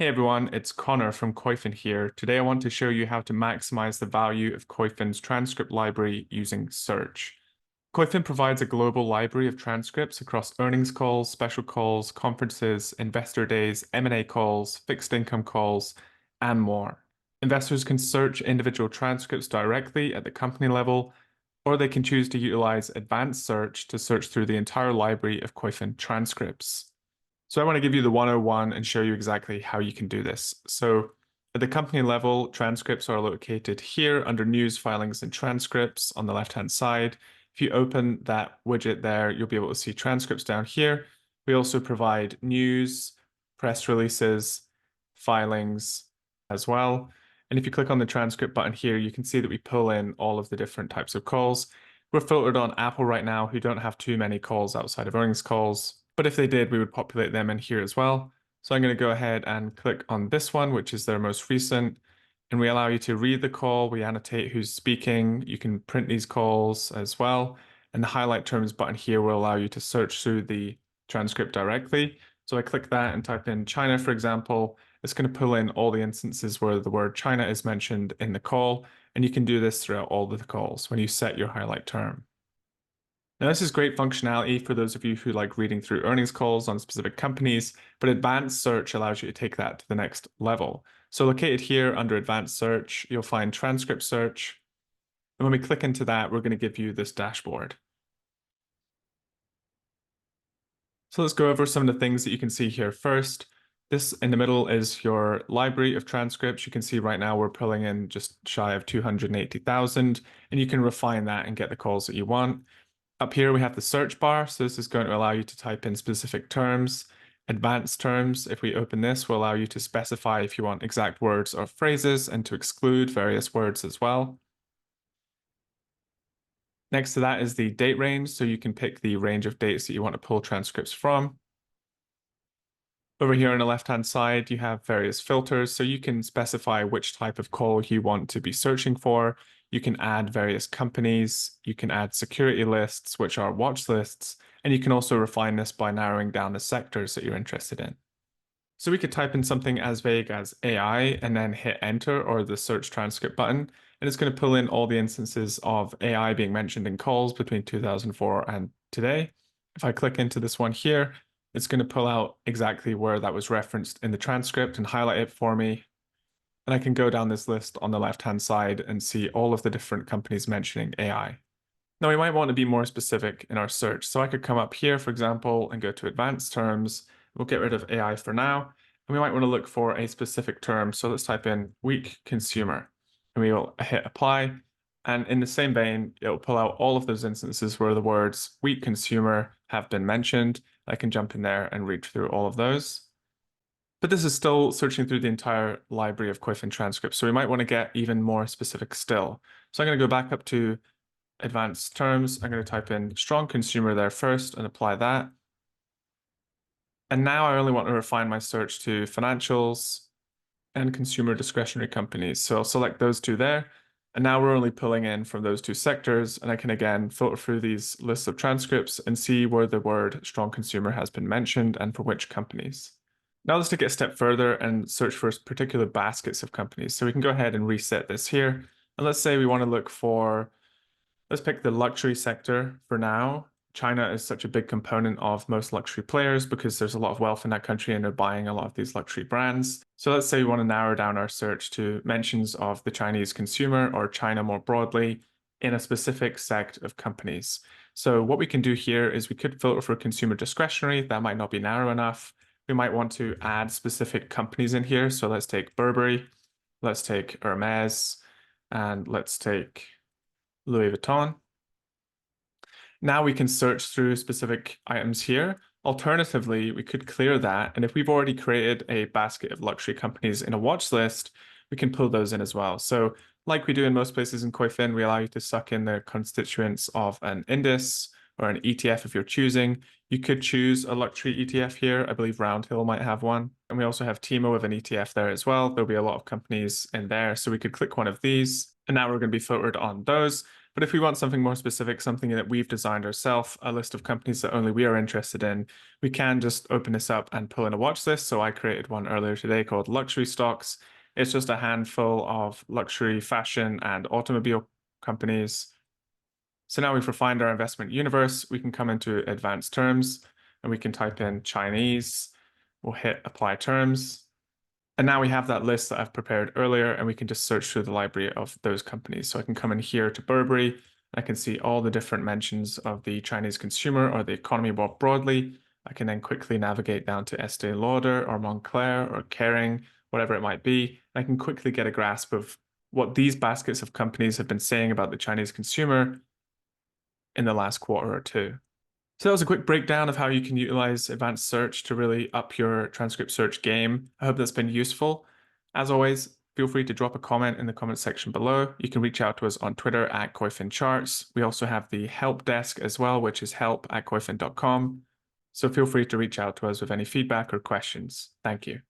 Hey everyone, it's Connor from Koyfin here. Today I want to show you how to maximize the value of Koyfin's transcript library using search. Koyfin provides a global library of transcripts across earnings calls, special calls, conferences, investor days, M&A calls, fixed income calls, and more. Investors can search individual transcripts directly at the company level, or they can choose to utilize advanced search to search through the entire library of Koyfin transcripts. So I want to give you the 101 and show you exactly how you can do this. So at the company level, transcripts are located here under News, Filings, and Transcripts on the left-hand side. If you open that widget there, you'll be able to see transcripts down here. We also provide news, press releases, filings as well. And if you click on the transcript button here, you can see that we pull in all of the different types of calls. We're filtered on Apple right now, who don't have too many calls outside of earnings calls. But if they did, we would populate them in here as well. So I'm going to go ahead and click on this one, which is their most recent. And we allow you to read the call. We annotate who's speaking. You can print these calls as well. And the highlight terms button here will allow you to search through the transcript directly. So I click that and type in China, for example. It's going to pull in all the instances where the word China is mentioned in the call. And you can do this throughout all the calls when you set your highlight term. Now, this is great functionality for those of you who like reading through earnings calls on specific companies, but advanced search allows you to take that to the next level. So located here under advanced search, you'll find transcript search. And when we click into that, we're going to give you this dashboard. So let's go over some of the things that you can see here first. This in the middle is your library of transcripts. You can see right now we're pulling in just shy of 280,000, and you can refine that and get the calls that you want. Up here, we have the search bar. So this is going to allow you to type in specific terms, advanced terms. If we open this, will allow you to specify if you want exact words or phrases and to exclude various words as well. Next to that is the date range. So you can pick the range of dates that you want to pull transcripts from. Over here on the left-hand side, you have various filters. So you can specify which type of call you want to be searching for. You can add various companies. You can add security lists, which are watch lists. And you can also refine this by narrowing down the sectors that you're interested in. So we could type in something as vague as AI and then hit enter or the search transcript button. And it's going to pull in all the instances of AI being mentioned in calls between 2004 and today. If I click into this one here, it's going to pull out exactly where that was referenced in the transcript and highlight it for me. And I can go down this list on the left-hand side and see all of the different companies mentioning AI. Now, we might want to be more specific in our search. So I could come up here, for example, and go to advanced terms. We'll get rid of AI for now. And we might want to look for a specific term. So let's type in weak consumer. And we will hit apply. And in the same vein, it will pull out all of those instances where the words weak consumer have been mentioned. I can jump in there and read through all of those. But this is still searching through the entire library of Koyfin transcripts. So we might want to get even more specific still. So I'm going to go back up to advanced terms. I'm going to type in strong consumer there first and apply that. And now I only want to refine my search to financials and consumer discretionary companies. So I'll select those two there. And now we're only pulling in from those two sectors. And I can again filter through these lists of transcripts and see where the word strong consumer has been mentioned and for which companies. Now let's take it a step further and search for particular baskets of companies. So we can go ahead and reset this here. And let's say we want to look for, let's pick the luxury sector for now. China is such a big component of most luxury players because there's a lot of wealth in that country and they're buying a lot of these luxury brands. So let's say we want to narrow down our search to mentions of the Chinese consumer or China more broadly in a specific sect of companies. So what we can do here is we could filter for consumer discretionary. That might not be narrow enough. We might want to add specific companies in here. So let's take Burberry, let's take Hermes, and let's take Louis Vuitton. Now we can search through specific items here. Alternatively, we could clear that. And if we've already created a basket of luxury companies in a watch list, we can pull those in as well. So like we do in most places in Koyfin, we allow you to suck in the constituents of an index or an ETF if you're choosing. You could choose a luxury ETF here. I believe Roundhill might have one. And we also have Timo with an ETF there as well. There'll be a lot of companies in there. So we could click one of these. And now we're going to be filtered on those. But if we want something more specific, something that we've designed ourselves, a list of companies that only we are interested in, we can just open this up and pull in a watch list. So I created one earlier today called luxury stocks. It's just a handful of luxury fashion and automobile companies. So now we've refined our investment universe. We can come into advanced terms and we can type in Chinese. We'll hit apply terms. And now we have that list that I've prepared earlier, and we can just search through the library of those companies. So I can come in here to Burberry. I can see all the different mentions of the Chinese consumer or the economy more broadly. I can then quickly navigate down to Estee Lauder or Moncler or Kering, whatever it might be. I can quickly get a grasp of what these baskets of companies have been saying about the Chinese consumer in the last quarter or two. So that was a quick breakdown of how you can utilize advanced search to really up your transcript search game. I hope that's been useful. As always, feel free to drop a comment in the comment section below. You can reach out to us on Twitter at Koyfin Charts. We also have the help desk as well, which is help@koyfin.com. So feel free to reach out to us with any feedback or questions. Thank you.